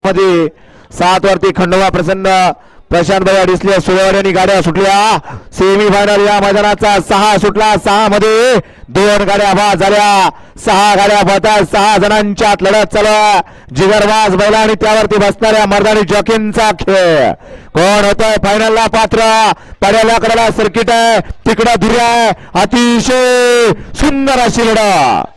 मध्ये 7 वरती खंडोबा प्रसन्न प्रशांत भाई अडिसले सुरेवाड्यांनी गाड्या सुटल्या। सेमी फायनल या मैदानाचा 6 सुटला, 6 मध्ये 2 गाड्या बाद झाल्या। 6 गाड्या पळतात, 6 जणांच्यात लढत चालू। जिगरबाज बैला आणि त्यावरती बसणाऱ्या मर्दानी जॉकींचा खेळ। कोण होतंय फायनलला पात्र? पड्याला कडेला सर्किट आहे, तिकडं धुऱ्या आहे, अतिशय सुंदर अशी लढत।